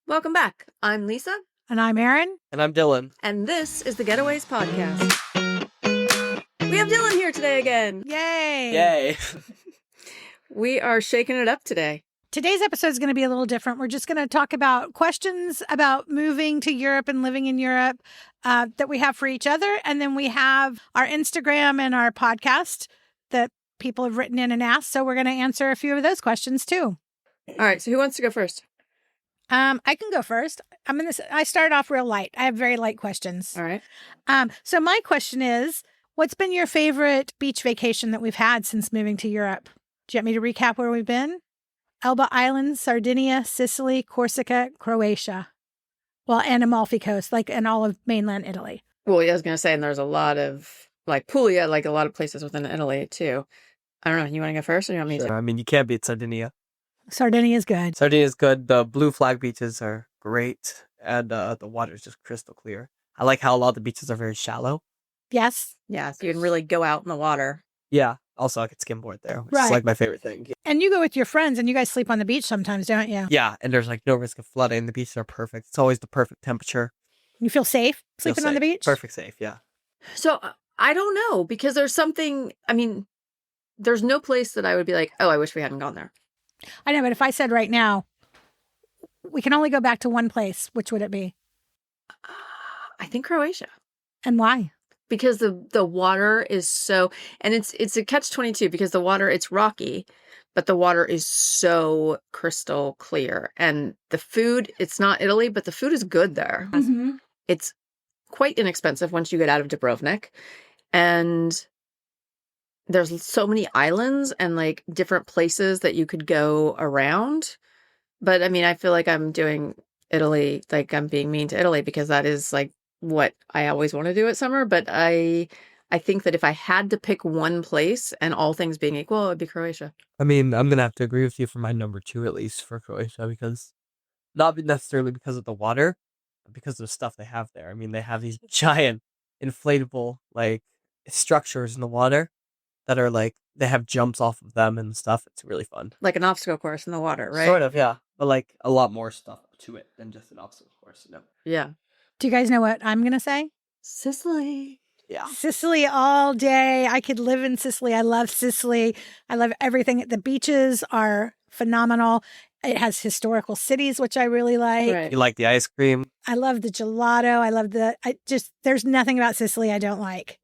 Welcome back. I'm Lisa. And I'm Erin. And I'm Dylan. And this is the Getaways Podcast. We have Dylan here today again. Yay! Yay. We are shaking it up today. Today's episode is going to be a little different. We're just going to talk about questions about moving to Europe and living in Europe that we have for each other. And then we have our Instagram and our podcast that people have written in and asked. So we're going to answer a few of those questions too. All right. So who wants to go first? I can go first. I started off real light. I have very light questions. All right. So my question is, what's been your favorite beach vacation that we've had since moving to Europe? Do you want me to recap where we've been? Elba Island, Sardinia, Sicily, Corsica, Croatia. Well, and Amalfi Coast, and all of mainland Italy. Well, I was going to say, and there's a lot of, Puglia, a lot of places within Italy, too. I don't know. You want to go first, or you want me to? I mean, you can't beat Sardinia. Sardinia is good. Sardinia is good. The blue flag beaches are great, and the water is just crystal clear. I like how a lot of the beaches are very shallow. Yes. Yeah, so you can really go out in the water. Yeah. Also, I could skimboard there, which Right. is like my favorite thing. And you go with your friends, and you guys sleep on the beach sometimes, don't you? Yeah, and there's no risk of flooding. The beaches are perfect. It's always the perfect temperature. You feel safe sleeping Feel on the safe. beach? Perfect safe, yeah. So I don't know, because there's something, there's no place that I would be like, oh, I wish we hadn't gone there. I know, but if I said right now, we can only go back to one place, which would it be? I think Croatia. And why? Because the water is so, and it's a catch-22 because the water, it's rocky, but the water is so crystal clear. And the food, it's not Italy, but the food is good there. Mm-hmm. It's quite inexpensive once you get out of Dubrovnik. And there's so many islands and different places that you could go around. But I feel like I'm doing Italy, I'm being mean to Italy because that is what I always want to do at summer. But I think that if I had to pick one place and all things being equal, it would be Croatia. I mean, I'm going to have to agree with you for my number 2, at least, for Croatia, because not necessarily because of the water, but because of the stuff they have there. I mean, they have these giant inflatable, structures in the water that are they have jumps off of them and stuff. It's really fun. Like an obstacle course in the water, right? Sort of, yeah. But a lot more stuff to it than just an obstacle course. No. Yeah. Do you guys know what I'm going to say? Sicily. Yeah. Sicily all day. I could live in Sicily. I love Sicily. I love everything. The beaches are phenomenal. It has historical cities, which I really like. Right. You like the ice cream? I love the gelato. I love there's nothing about Sicily I don't like.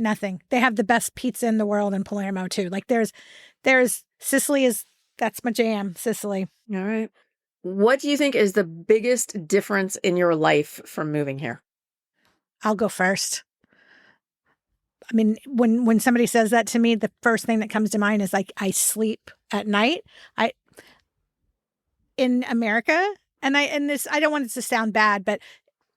Nothing. They have the best pizza in the world in Palermo too. That's my jam, Sicily. All right. What do you think is the biggest difference in your life from moving here? I'll go first. I mean, when somebody says that to me, the first thing that comes to mind is I sleep at night. In America, I don't want it to sound bad, but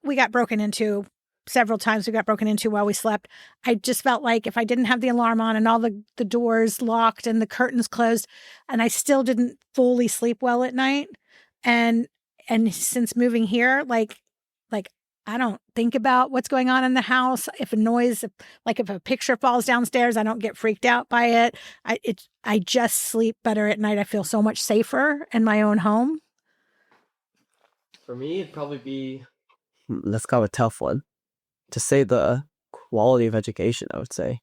we got broken into several times. We got broken into while we slept. I just felt like if I didn't have the alarm on and all the doors locked and the curtains closed, and I still didn't fully sleep well at night. And since moving here, I don't think about what's going on in the house. If a picture falls downstairs, I don't get freaked out by it. I just sleep better at night. I feel so much safer in my own home. For me, it'd probably be... Let's go with a tough one. To say the quality of education, I would say.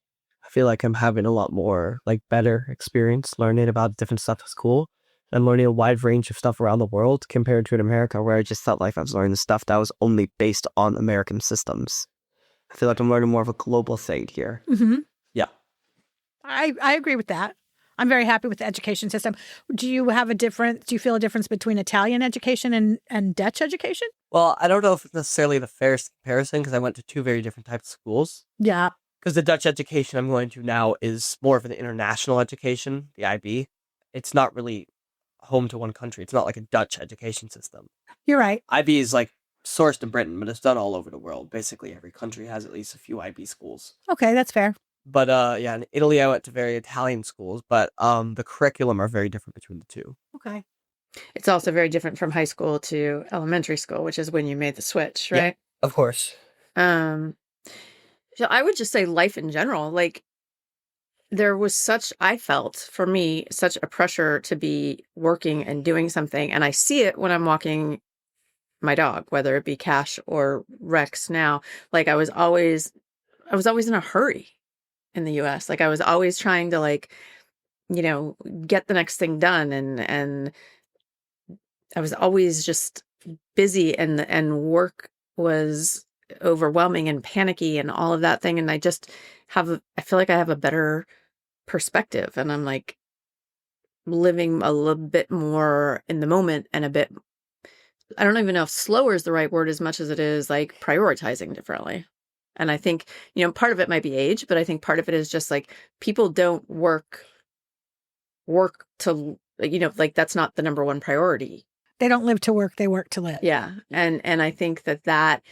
I feel like I'm having a lot more, better experience learning about different stuff at school and learning a wide range of stuff around the world compared to in America, where I just felt like I was learning stuff that was only based on American systems. I feel like I'm learning more of a global thing here. Mm-hmm. Yeah. I agree with that. I'm very happy with the education system. Do you feel a difference between Italian education and Dutch education? Well, I don't know if it's necessarily the fairest comparison because I went to 2 very different types of schools. Yeah. Because the Dutch education I'm going to now is more of an international education, the IB. It's not really home to one country. It's not like a Dutch education system. You're right. IB is sourced in Britain, but it's done all over the world. Basically, every country has at least a few IB schools. Okay, that's fair. But in Italy, I went to very Italian schools, but the curriculum are very different between the two. Okay. It's also very different from high school to elementary school, which is when you made the switch, right? Yeah, of course. So I would just say life in general, there was I felt for me, such a pressure to be working and doing something. And I see it when I'm walking my dog, whether it be Cash or Rex now. Like I was always in a hurry in the US. Like I was always trying to like, get the next thing done, and I was always just busy, and work was overwhelming and panicky and all of that thing. And I feel like I have a better perspective, and I'm like living a little bit more in the moment, and a bit, I don't even know if slower is the right word as much as it is like prioritizing differently. And I think, part of it might be age, but I think part of it is just like people don't work to, like that's not the number one priority. They don't live to work, they work to live. Yeah. And I think that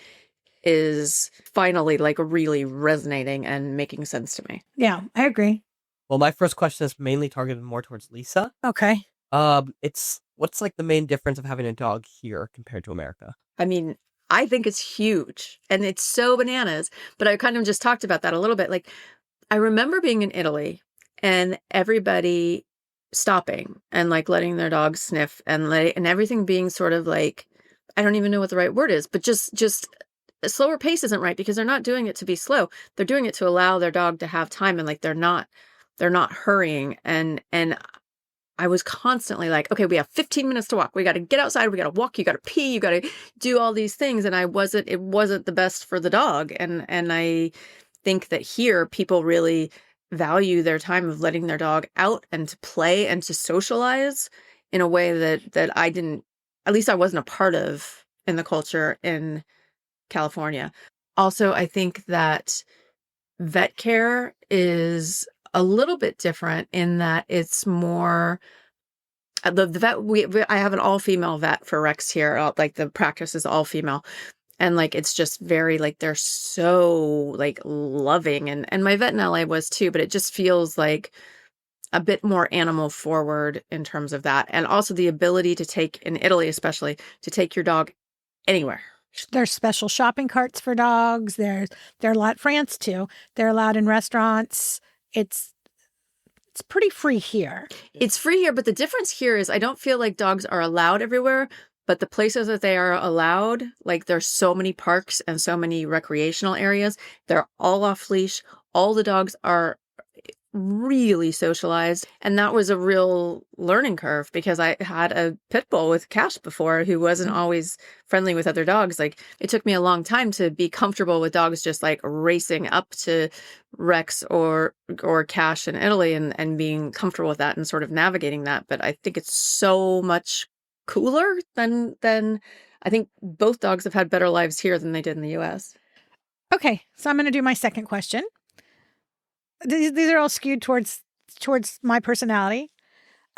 is finally like really resonating and making sense to me. Yeah, I agree. Well, my first question is mainly targeted more towards Lisa. Okay. It's what's like the main difference of having a dog here compared to America? I mean, I think it's huge and it's so bananas, but I kind of just talked about that a little bit. Like I remember being in Italy and everybody stopping and like letting their dogs sniff, and everything being sort of like, I don't even know what the right word is, but just a slower pace isn't right because they're not doing it to be slow. They're doing it to allow their dog to have time, and like they're not hurrying. And I was constantly like, okay, we have 15 minutes to walk. We got to get outside. We got to walk. You got to pee. You got to do all these things. And it wasn't the best for the dog. And I think that here people really value their time of letting their dog out and to play and to socialize in a way that I didn't, at least I wasn't a part of in the culture in California. Also, I think that vet care is a little bit different in that it's more the vet. I have an all-female vet for Rex here. Like the practice is all female, and like it's just very like they're so like loving, and my vet in LA was too. But it just feels like a bit more animal forward in terms of that, and also the ability to take, in Italy especially, to take your dog anywhere. There's special shopping carts for dogs. They're allowed, France too. They're allowed in restaurants. It's pretty free here. It's free here, but the difference here is I don't feel like dogs are allowed everywhere, but the places that they are allowed, like there's so many parks and so many recreational areas, they're all off leash. All the dogs are really socialized. And that was a real learning curve because I had a pit bull with Cash before who wasn't always friendly with other dogs. Like it took me a long time to be comfortable with dogs just like racing up to Rex or Cash in Italy and being comfortable with that and sort of navigating that. But I think it's so much cooler than I think both dogs have had better lives here than they did in the US. Okay, so I'm going to do my second question. These are all skewed towards my personality.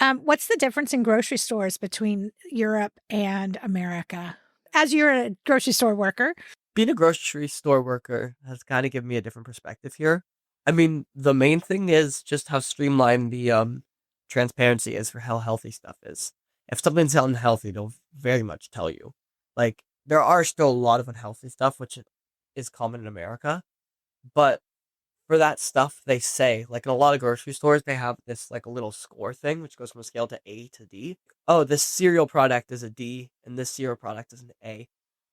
What's the difference in grocery stores between Europe and America? As you're a grocery store worker. Being a grocery store worker has kind of given me a different perspective here. I mean, the main thing is just how streamlined the transparency is for how healthy stuff is. If something's unhealthy, they'll very much tell you. Like, there are still a lot of unhealthy stuff, which is common in America, but for that stuff, they say, like in a lot of grocery stores, they have this like a little score thing, which goes from a scale to A to D. Oh, this cereal product is a D, and this cereal product is an A.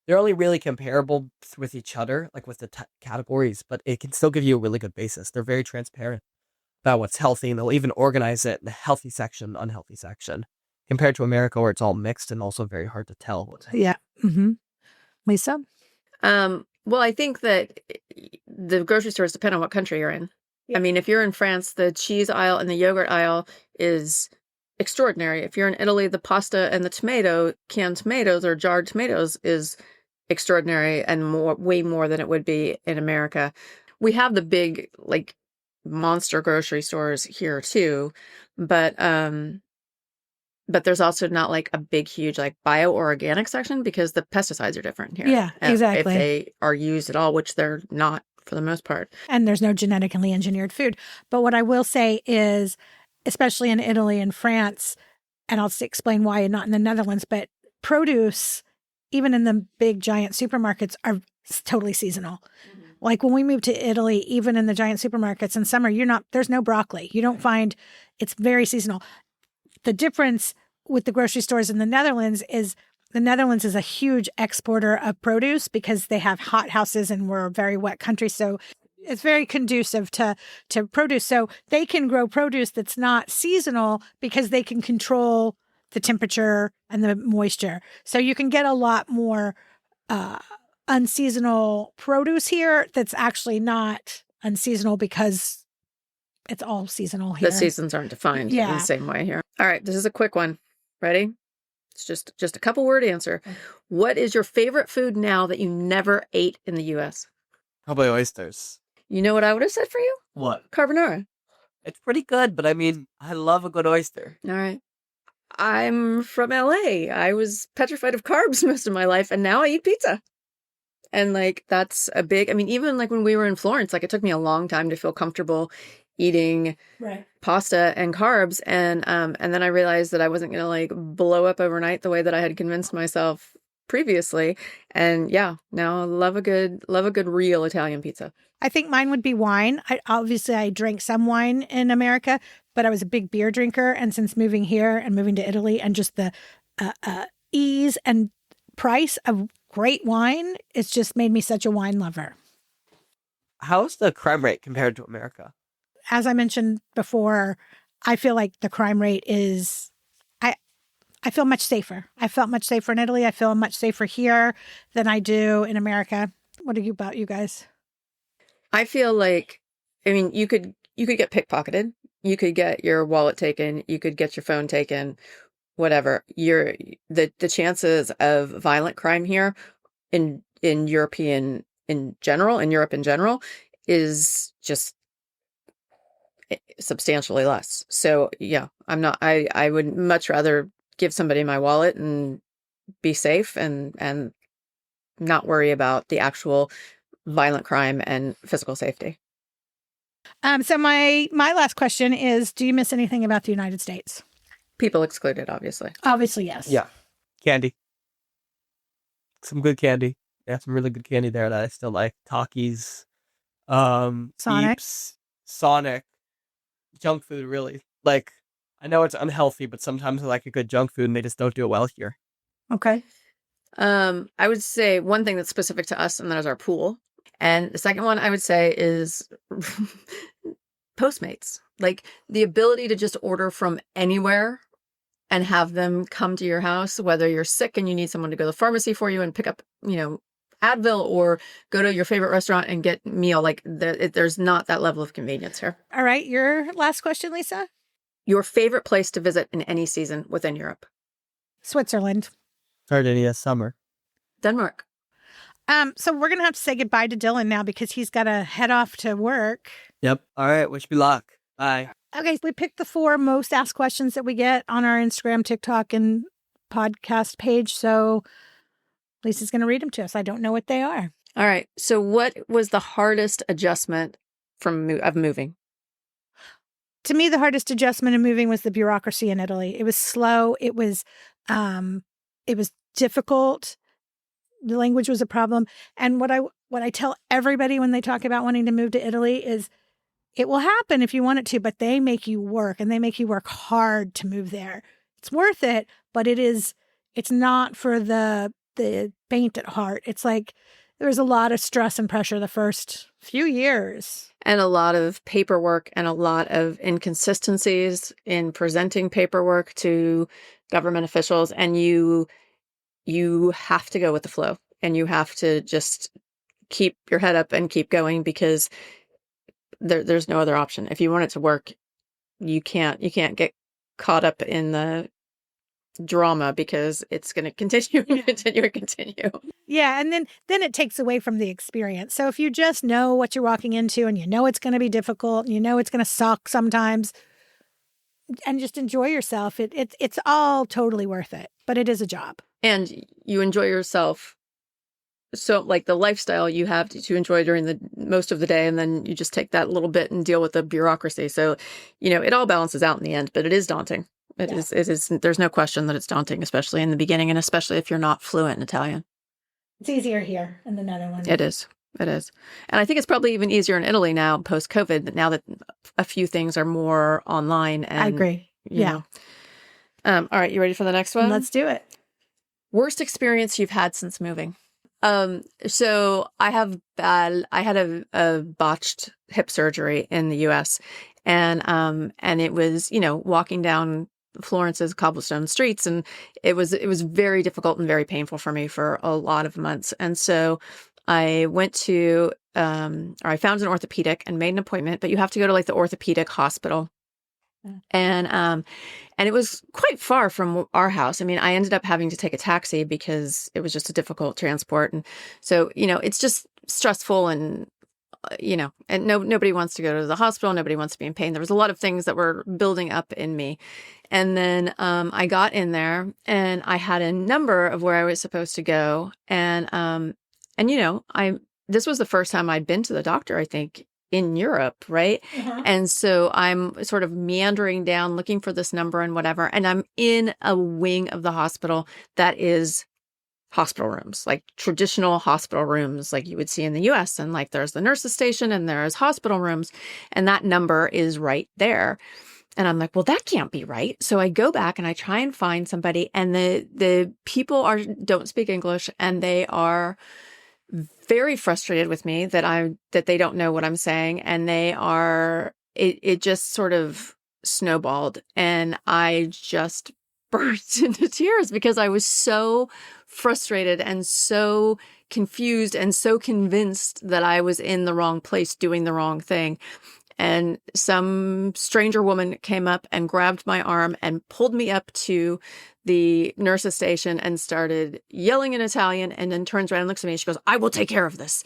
They're only really comparable with each other, like with the categories, but it can still give you a really good basis. They're very transparent about what's healthy, and they'll even organize it in the healthy section, unhealthy section, compared to America, where it's all mixed and also very hard to tell what's healthy. Yeah. Mm-hmm. Lisa? Well, I think that the grocery stores depend on what country you're in. Yeah. I mean, if you're in France, the cheese aisle and the yogurt aisle is extraordinary. If you're in Italy, the pasta and the canned tomatoes or jarred tomatoes is extraordinary and way more than it would be in America. We have the big, like, monster grocery stores here too, but there's also not like a big, huge like bio or organic section because the pesticides are different here. Yeah, exactly. If they are used at all, which they're not for the most part. And there's no genetically engineered food. But what I will say is, especially in Italy and France, and I'll explain why not in the Netherlands, but produce, even in the big giant supermarkets, are totally seasonal. Mm-hmm. Like when we moved to Italy, even in the giant supermarkets in summer, there's no broccoli. You don't find, it's very seasonal. The difference with the grocery stores in the Netherlands is The Netherlands is a huge exporter of produce because they have hot houses and we're a very wet country. So it's very conducive to produce. So they can grow produce that's not seasonal because they can control the temperature and the moisture. So you can get a lot more unseasonal produce here that's actually not unseasonal because it's all seasonal here. The seasons aren't defined in the same way here. All right, this is a quick one. Ready? It's just a couple word answer. What is your favorite food now that you never ate in the U.S.? Probably oysters. You know what I would have said for you? What? Carbonara. It's pretty good, but I mean, I love a good oyster. All right. I'm from LA. I was petrified of carbs most of my life, and now I eat pizza. And like, that's a big, I mean, even like when we were in Florence, like it took me a long time to feel comfortable eating pasta and carbs. And then I realized that I wasn't going to like blow up overnight the way that I had convinced myself previously. And yeah, now I love a good real Italian pizza. I think mine would be wine. I drank some wine in America, but I was a big beer drinker. And since moving here and moving to Italy and just the ease and price of great wine, it's just made me such a wine lover. How's the crime rate compared to America? As I mentioned before, I feel like the crime rate is, I feel much safer. I felt much safer in Italy. I feel much safer here than I do in America. What about you guys? I feel like, I mean, you could get pickpocketed. You could get your wallet taken. You could get your phone taken, whatever. The chances of violent crime here in Europe in general, is just substantially less. So yeah, I would much rather give somebody my wallet and be safe and not worry about the actual violent crime and physical safety. So my last question is, do you miss anything about the United States? People excluded, obviously. Obviously, yes. Yeah. Candy. Some good candy. They have some really good candy there that I still like. Takis, Sonic. Eeps, Sonic, junk food, really. Like, I know it's unhealthy, but sometimes I like a good junk food and they just don't do it well here. Okay. I would say one thing that's specific to us, and that is our pool. And the second one I would say is Postmates. Like the ability to just order from anywhere and have them come to your house, whether you're sick and you need someone to go to the pharmacy for you and pick up, Advil, or go to your favorite restaurant and get meal. Like there's not that level of convenience here. All right. Your last question, Lisa? Your favorite place to visit in any season within Europe? Switzerland. Sardinia, summer. Denmark. So we're going to have to say goodbye to Dylan now because he's got to head off to work. Yep. All right. Wish me luck. Bye. Okay. We picked the 4 most asked questions that we get on our Instagram, TikTok, and podcast page. So Lisa's going to read them to us. I don't know what they are. All right. So what was the hardest adjustment of moving? To me, the hardest adjustment of moving was the bureaucracy in Italy. It was slow. It was difficult. The language was a problem. And what I tell everybody when they talk about wanting to move to Italy is it will happen if you want it to, but they make you work, and they make you work hard to move there. It's worth it, but it's not for the faint at heart. It's like there's a lot of stress and pressure the first few years. And a lot of paperwork and a lot of inconsistencies in presenting paperwork to government officials. And you have to go with the flow, and you have to just keep your head up and keep going, because there's no other option. If you want it to work, you can't get caught up in the drama, because it's going to continue and continue. Yeah, and then it takes away from the experience. So if you just know what you're walking into, and you know it's going to be difficult, and you know it's going to suck sometimes, and just enjoy yourself, it's all totally worth it. But it is a job. And you enjoy yourself. So like the lifestyle you have to enjoy during the most of the day, and then you just take that little bit and deal with the bureaucracy. So, it all balances out in the end, but it is daunting. It is. There's no question that it's daunting, especially in the beginning, and especially if you're not fluent in Italian. It's easier here in the Netherlands. It is. And I think it's probably even easier in Italy now, post-COVID, now that a few things are more online. And, I agree. Yeah. All right. You ready for the next one? Let's do it. Worst experience you've had since moving? So I had a botched hip surgery in the US, and it was, walking down Florence's cobblestone streets, and it was very difficult and very painful for me for a lot of months. And so I went to, or I found an orthopedic and made an appointment, but you have to go to like the orthopedic hospital. And it was quite far from our house. I mean, I ended up having to take a taxi because it was just a difficult transport. And so, it's just stressful, and, and nobody wants to go to the hospital. Nobody wants to be in pain. There was a lot of things that were building up in me. And then I got in there, and I had a number of where I was supposed to go. And this was the first time I'd been to the doctor, I think, in Europe, right? And so I'm sort of meandering down looking for this number and whatever. And I'm in a wing of the hospital that is hospital rooms, like traditional hospital rooms, like you would see in the US. And like there's the nurse's station and there's hospital rooms. And that number is right there. And I'm like, well, that can't be right. So I go back and I try and find somebody. And the people don't speak English, and they are very frustrated with me that they don't know what I'm saying. And it just sort of snowballed, and I just burst into tears because I was so frustrated and so confused and so convinced that I was in the wrong place doing the wrong thing. And some stranger woman came up and grabbed my arm and pulled me up to the nurse's station and started yelling in Italian, and then turns around and looks at me and she goes, "I will take care of this."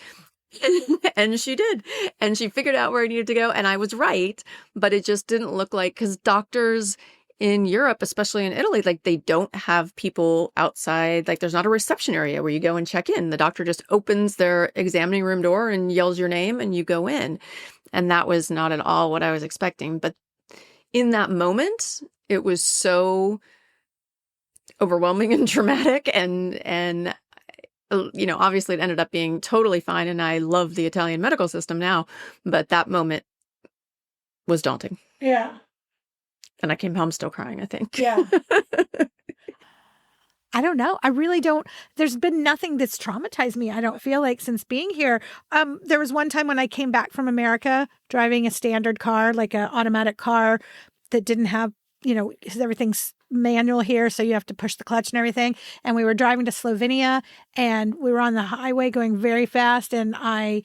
And she did. And she figured out where I needed to go. And I was right, but it just didn't look like, because doctors in Europe, especially in Italy, like they don't have people outside. Like there's not a reception area where you go and check in. The doctor just opens their examining room door and yells your name and you go in. And that was not at all what I was expecting. But in that moment, it was so overwhelming and traumatic. And obviously it ended up being totally fine. And I love the Italian medical system now. But that moment was daunting. Yeah. And I came home still crying, I think. Yeah. I don't know. I really don't. There's been nothing that's traumatized me, I don't feel like, since being here. There was one time when I came back from America driving a standard car, like an automatic car that didn't have, because everything's manual here, so you have to push the clutch and everything. And we were driving to Slovenia, and we were on the highway going very fast, and I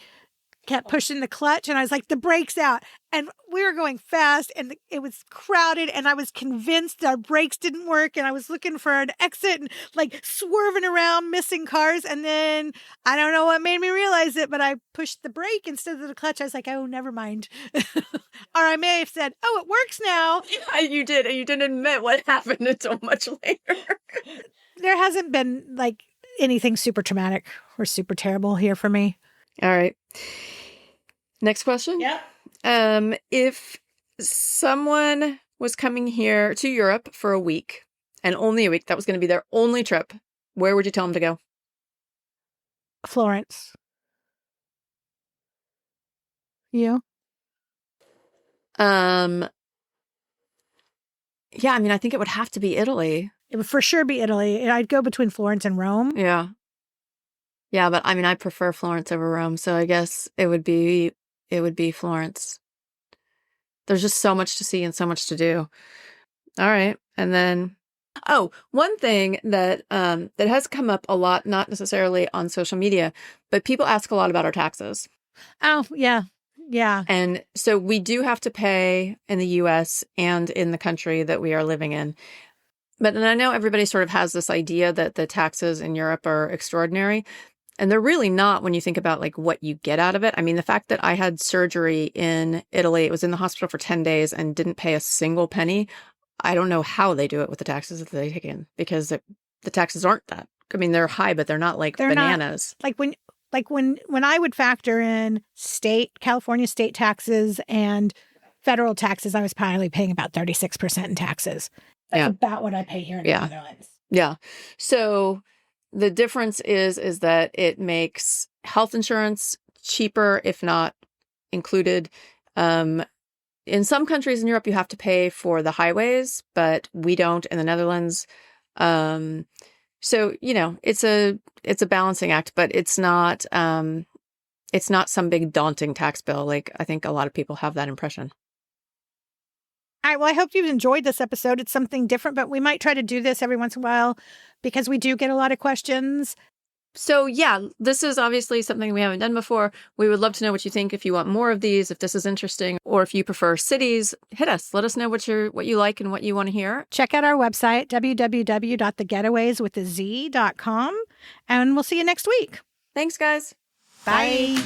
kept pushing the clutch, and I was like, the brake's out. And we were going fast, and it was crowded, and I was convinced our brakes didn't work, and I was looking for an exit and like swerving around, missing cars. And then I don't know what made me realize it, but I pushed the brake instead of the clutch. I was like, oh, never mind. Or I may have said, oh, it works now. Yeah, you did. And you didn't admit what happened until much later. There hasn't been like anything super traumatic or super terrible here for me. All right. Next question. Yeah. If someone was coming here to Europe for a week, and only a week, that was going to be their only trip, where would you tell them to go? Florence. You? Yeah, I mean, I think it would have to be Italy. It would for sure be Italy. I'd go between Florence and Rome. Yeah. Yeah, but I mean, I prefer Florence over Rome, so I guess it would be Florence. There's just so much to see and so much to do. All right. And then, one thing that that has come up a lot, not necessarily on social media, but people ask a lot about our taxes. Oh, yeah. Yeah. And so we do have to pay in the US and in the country that we are living in. But then I know everybody sort of has this idea that the taxes in Europe are extraordinary. And they're really not when you think about like what you get out of it. I mean, the fact that I had surgery in Italy, it was in the hospital for 10 days and didn't pay a single penny. I don't know how they do it with the taxes that they take in, because the taxes aren't that. I mean, they're high, but they're not like bananas. Not, when I would factor in California state taxes and federal taxes, I was probably paying about 36% in taxes. That's about what I pay here in the Netherlands. Yeah. So the difference is that it makes health insurance cheaper, if not included. In some countries in Europe, you have to pay for the highways, but we don't in the Netherlands. So, it's a balancing act, but it's not some big daunting tax bill. Like, I think a lot of people have that impression. All right. Well, I hope you've enjoyed this episode. It's something different, but we might try to do this every once in a while because we do get a lot of questions. So yeah, this is obviously something we haven't done before. We would love to know what you think. If you want more of these, if this is interesting, or if you prefer cities, hit us. Let us know what you like and what you want to hear. Check out our website, www.thegetawayswithaz.com, and we'll see you next week. Thanks, guys. Bye.